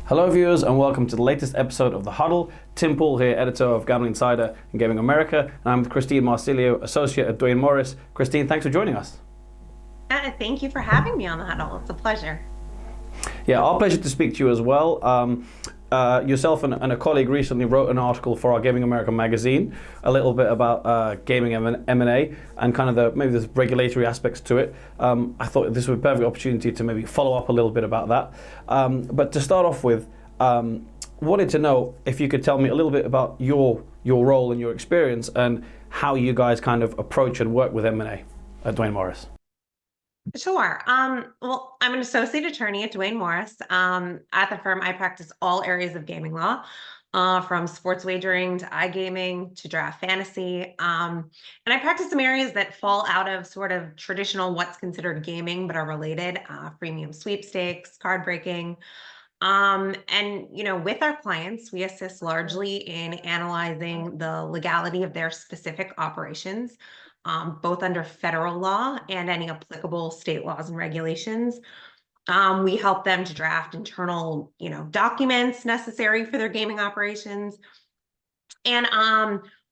Hello viewers and welcome to the latest episode of The Huddle. Tim Poole here, editor of Gambling Insider and Gaming America, and I'm with Kristine Marsilio, associate at Duane Morris. Kristine, thanks for joining us. Thank you for having me on the huddle. It's a pleasure. Yeah, our pleasure to speak to you as well. Yourself and a colleague recently wrote an article for our Gaming America magazine, a little bit about gaming M&A and kind of maybe there's regulatory aspects to it. I thought this would be a perfect opportunity to maybe follow up a little bit about that. But to start off with, wanted to know if you could tell me a little bit about your role and your experience and how you guys kind of approach and work with M&A at Duane Morris. Sure. Well, I'm an associate attorney at Duane Morris. At the firm, I practice all areas of gaming law, from sports wagering to iGaming to draft fantasy. And I practice some areas that fall out of sort of traditional what's considered gaming, but are related, freemium sweepstakes, card breaking. With our clients, we assist largely in analyzing the legality of their specific operations, both under federal law and any applicable state laws and regulations. We help them to draft internal, documents necessary for their gaming operations. And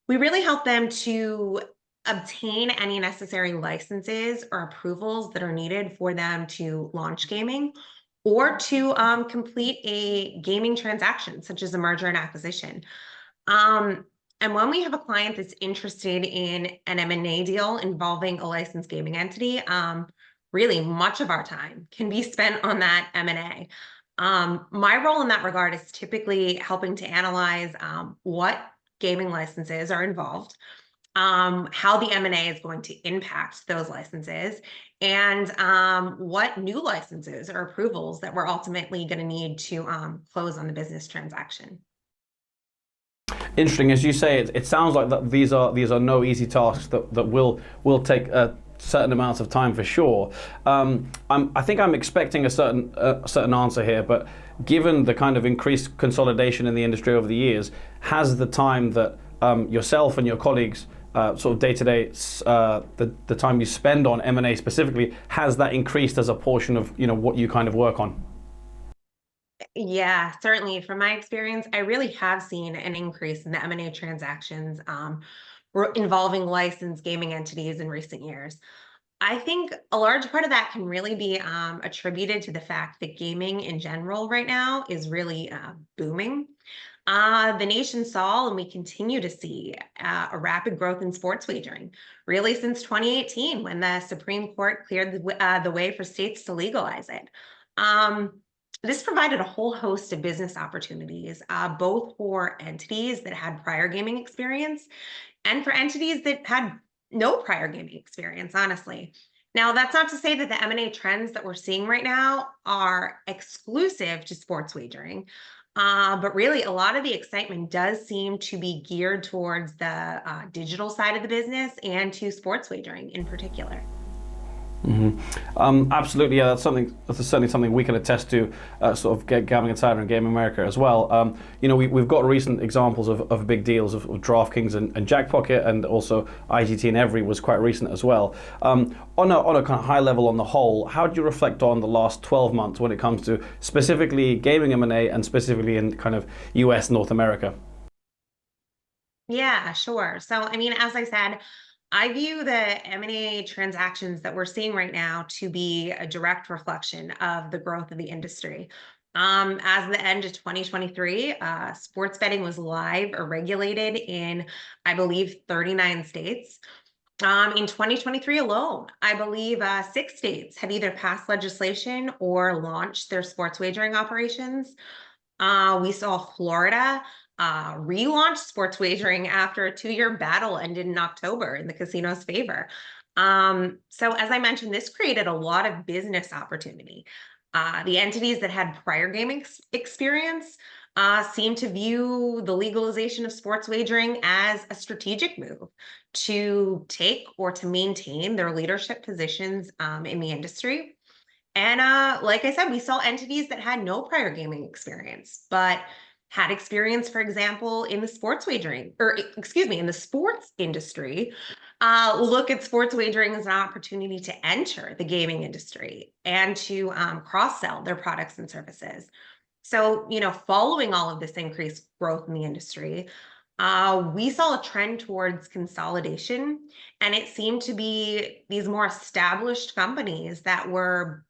we really help them to obtain any necessary licenses or approvals that are needed for them to launch gaming or to complete a gaming transaction, such as a merger and acquisition. And when we have a client that's interested in an M&A deal involving a licensed gaming entity, really much of our time can be spent on that M&A. My role in that regard is typically helping to analyze what gaming licenses are involved, how the M&A is going to impact those licenses, and what new licenses or approvals that we're ultimately going to need to close on the business transaction. Interesting, as you say, it sounds like that these are no easy tasks that will take certain amounts of time for sure. I think I'm expecting a certain answer here, but given the kind of increased consolidation in the industry over the years, has the time that yourself and your colleagues sort of day-to-day, the time you spend on M&A specifically, has that increased as a portion of what you kind of work on? Yeah, certainly. From my experience, I really have seen an increase in the M&A transactions involving licensed gaming entities in recent years. I think a large part of that can really be attributed to the fact that gaming in general right now is really booming. The nation saw, and we continue to see, a rapid growth in sports wagering, really since 2018, when the Supreme Court cleared the way for states to legalize it. This provided a whole host of business opportunities, both for entities that had prior gaming experience and for entities that had no prior gaming experience, honestly. Now, that's not to say that the M&A trends that we're seeing right now are exclusive to sports wagering, but really a lot of the excitement does seem to be geared towards the digital side of the business and to sports wagering in particular. Absolutely, yeah. That's certainly something we can attest to, sort of Gambling Insider and Game America as well. We've got recent examples of big deals of DraftKings and Jackpocket, and also IGT and Every was quite recent as well. On a kind of high level, on the whole, how do you reflect on the last 12 months when it comes to specifically gaming M&A and specifically in kind of US North America? Yeah, sure. So, as I said, I view the M&A transactions that we're seeing right now to be a direct reflection of the growth of the industry. As the end of 2023, sports betting was live or regulated in, I believe, 39 states. In 2023 alone, I believe 6 states had either passed legislation or launched their sports wagering operations. We saw Florida relaunched sports wagering after a 2-year battle ended in October in the casino's favor. So as I mentioned, this created a lot of business opportunity. The entities that had prior gaming experience seem to view the legalization of sports wagering as a strategic move to take or to maintain their leadership positions in the industry. And like I said, we saw entities that had no prior gaming experience, but had experience, for example, in the sports wagering, or excuse me, in the sports industry, look at sports wagering as an opportunity to enter the gaming industry and to cross-sell their products and services. So, following all of this increased growth in the industry, we saw a trend towards consolidation, and it seemed to be these more established companies that were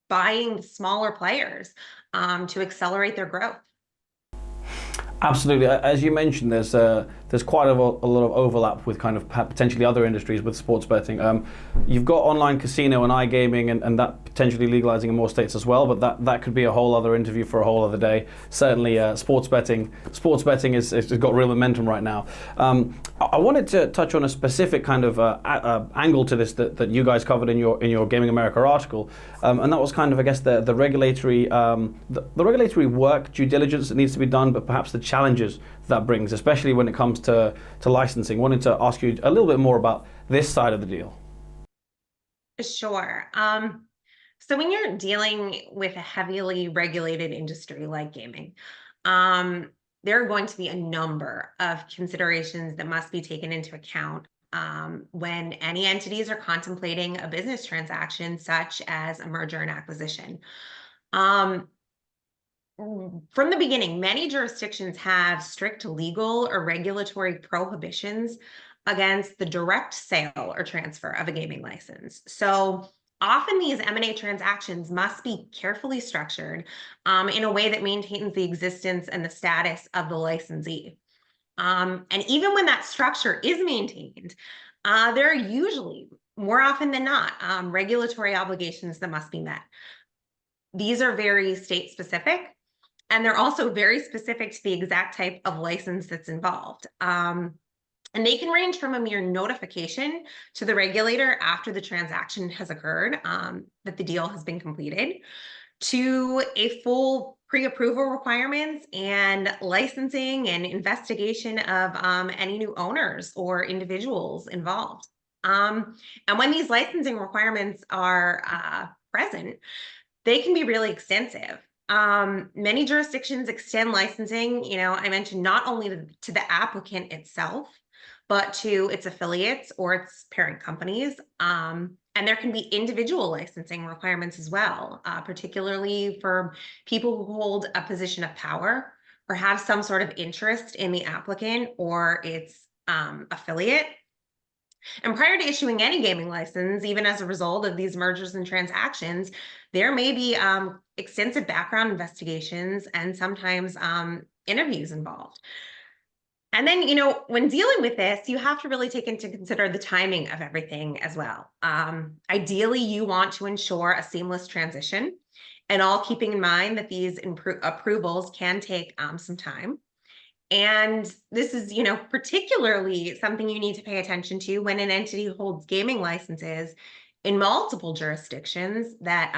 buying the smaller players to accelerate their growth. Absolutely. As you mentioned, there's quite a lot of overlap with kind of potentially other industries with sports betting. You've got online casino and iGaming, and that potentially legalizing in more states as well. But that could be a whole other interview for a whole other day. Certainly, sports betting is got real momentum right now. I wanted to touch on a specific kind of angle to this that you guys covered in your Gaming America article, and that was kind of, I guess, the regulatory the regulatory work, due diligence that needs to be done, but perhaps the challenges that brings, especially when it comes to licensing. Wanted to ask you a little bit more about this side of the deal. Sure. So when you're dealing with a heavily regulated industry like gaming, there are going to be a number of considerations that must be taken into account when any entities are contemplating a business transaction, such as a merger and acquisition. Um, from the beginning, many jurisdictions have strict legal or regulatory prohibitions against the direct sale or transfer of a gaming license. So often these M&A transactions must be carefully structured in a way that maintains the existence and the status of the licensee. And even when that structure is maintained, there are usually, more often than not, regulatory obligations that must be met. These are very state specific, and they're also very specific to the exact type of license that's involved. And they can range from a mere notification to the regulator after the transaction has occurred, that the deal has been completed, to a full pre-approval requirements and licensing and investigation of any new owners or individuals involved. And when these licensing requirements are present, they can be really extensive. Many jurisdictions extend licensing, I mentioned, not only to the applicant itself, but to its affiliates or its parent companies. And there can be individual licensing requirements as well, particularly for people who hold a position of power or have some sort of interest in the applicant or its affiliate. And prior to issuing any gaming license, even as a result of these mergers and transactions, there may be extensive background investigations and sometimes interviews involved. And then, when dealing with this, you have to really take into consider the timing of everything as well. Ideally, you want to ensure a seamless transition, and all keeping in mind that these approvals can take some time. And this is, particularly something you need to pay attention to when an entity holds gaming licenses in multiple jurisdictions that,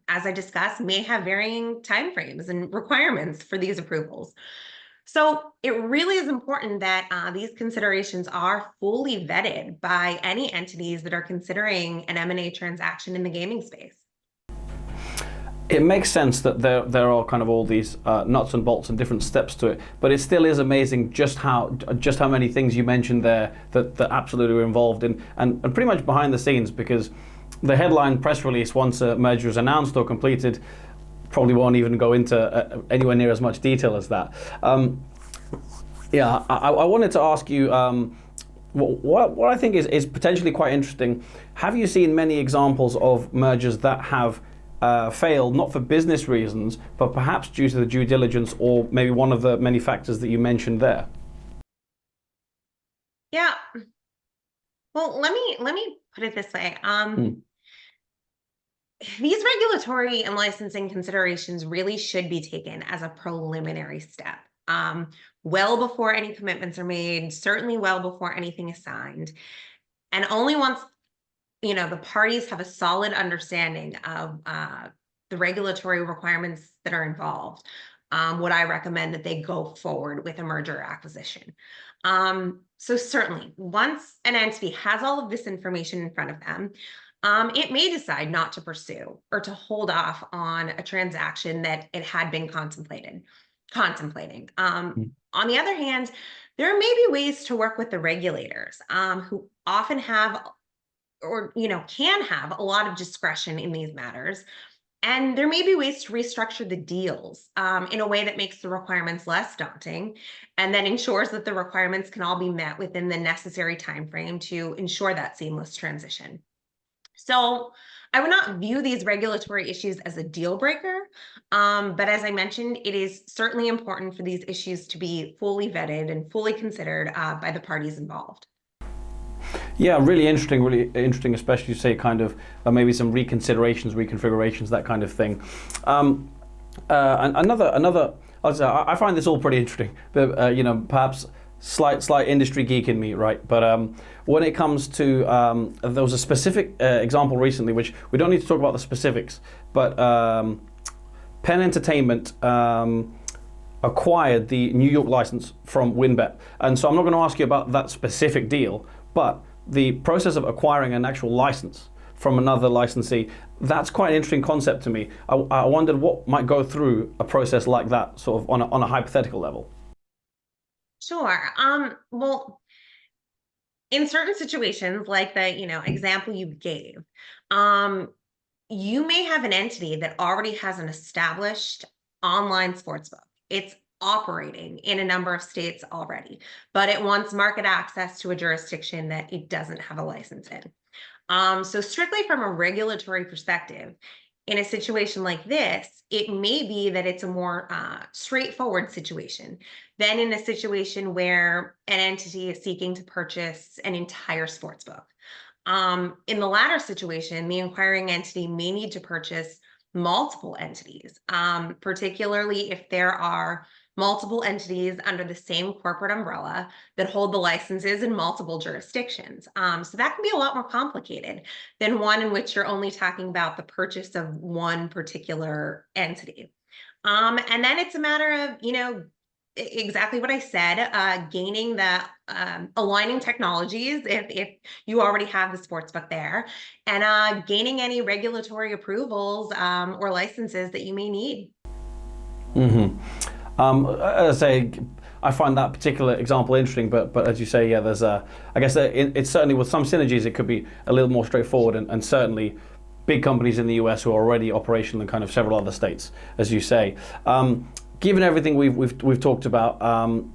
as I discussed, may have varying timeframes and requirements for these approvals. So it really is important that these considerations are fully vetted by any entities that are considering an M&A transaction in the gaming space. It makes sense that there are kind of all these nuts and bolts and different steps to it, but it still is amazing just how many things you mentioned there that absolutely were involved in, and pretty much behind the scenes, because the headline press release, once a merger is announced or completed, probably won't even go into anywhere near as much detail as that. I wanted to ask you what I think is potentially quite interesting. Have you seen many examples of mergers that have failed, not for business reasons, but perhaps due to the due diligence or maybe one of the many factors that you mentioned there? Yeah. Well, let me put it this way. These regulatory and licensing considerations really should be taken as a preliminary step, well before any commitments are made, certainly well before anything is signed. And only once, the parties have a solid understanding of the regulatory requirements that are involved, would I recommend that they go forward with a merger or acquisition. So certainly, once an entity has all of this information in front of them, it may decide not to pursue or to hold off on a transaction that it had been contemplating. On the other hand, there may be ways to work with the regulators, who often have, or can have, a lot of discretion in these matters, And there may be ways to restructure the deals in a way that makes the requirements less daunting and then ensures that the requirements can all be met within the necessary time frame to ensure that seamless transition. So I would not view these regulatory issues as a deal breaker, but as I mentioned, it is certainly important for these issues to be fully vetted and fully considered by the parties involved. Yeah, really interesting, especially you say kind of maybe some reconsiderations, reconfigurations, that kind of thing. And another, I find this all pretty interesting, but perhaps slight industry geek in me, right? But when it comes to, there was a specific example recently, which we don't need to talk about the specifics, but Penn Entertainment acquired the New York license from WinBet. And so I'm not going to ask you about that specific deal, but the process of acquiring an actual license from another licensee, that's quite an interesting concept to me. I wondered what might go through a process like that, sort of on a hypothetical level. Sure. Well, in certain situations, like the example you gave, you may have an entity that already has an established online sportsbook. It's operating in a number of states already, but it wants market access to a jurisdiction that it doesn't have a license in. So strictly from a regulatory perspective, in a situation like this, it may be that it's a more straightforward situation than in a situation where an entity is seeking to purchase an entire sports book. In the latter situation, the acquiring entity may need to purchase multiple entities, particularly if there are multiple entities under the same corporate umbrella that hold the licenses in multiple jurisdictions. So that can be a lot more complicated than one in which you're only talking about the purchase of one particular entity. And then it's a matter of, exactly what I said, gaining the aligning technologies if you already have the sportsbook there, and gaining any regulatory approvals or licenses that you may need. Mm-hmm. As I say, I find that particular example interesting, but as you say, yeah, there's I guess it's certainly with some synergies, it could be a little more straightforward, and certainly big companies in the US who are already operational in kind of several other states, as you say. Given everything we've talked about,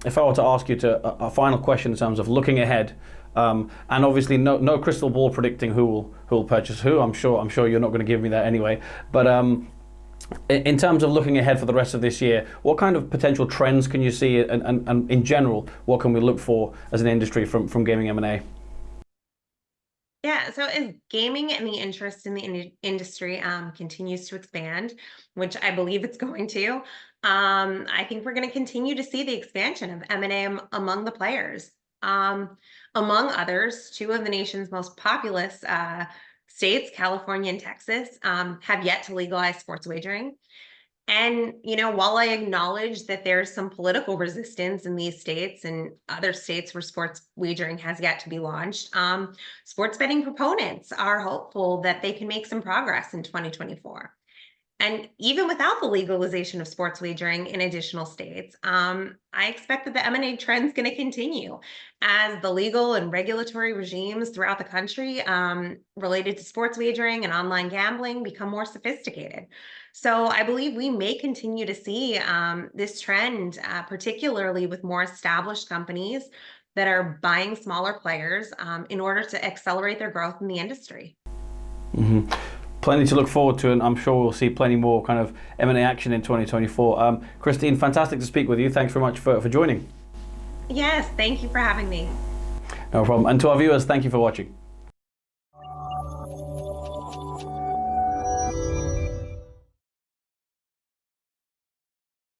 if I were to ask you a final question in terms of looking ahead, and obviously no crystal ball predicting who will purchase who. I'm sure you're not going to give me that anyway. But in terms of looking ahead for the rest of this year, what kind of potential trends can you see, and in general, what can we look for as an industry from gaming M&A? Yeah, so as gaming and the interest in the industry continues to expand, which I believe it's going to, I think we're going to continue to see the expansion of M&A among the players. Among others, two of the nation's most populous states, California and Texas, have yet to legalize sports wagering. And, while I acknowledge that there's some political resistance in these states and other states where sports wagering has yet to be launched, sports betting proponents are hopeful that they can make some progress in 2024. And even without the legalization of sports wagering in additional states, I expect that the M&A trend is going to continue as the legal and regulatory regimes throughout the country related to sports wagering and online gambling become more sophisticated. So I believe we may continue to see this trend, particularly with more established companies that are buying smaller players in order to accelerate their growth in the industry. Mm-hmm. Plenty to look forward to, and I'm sure we'll see plenty more kind of M&A action in 2024. Kristine, fantastic to speak with you. Thanks very much for joining. Yes, thank you for having me. No problem. And to our viewers, thank you for watching.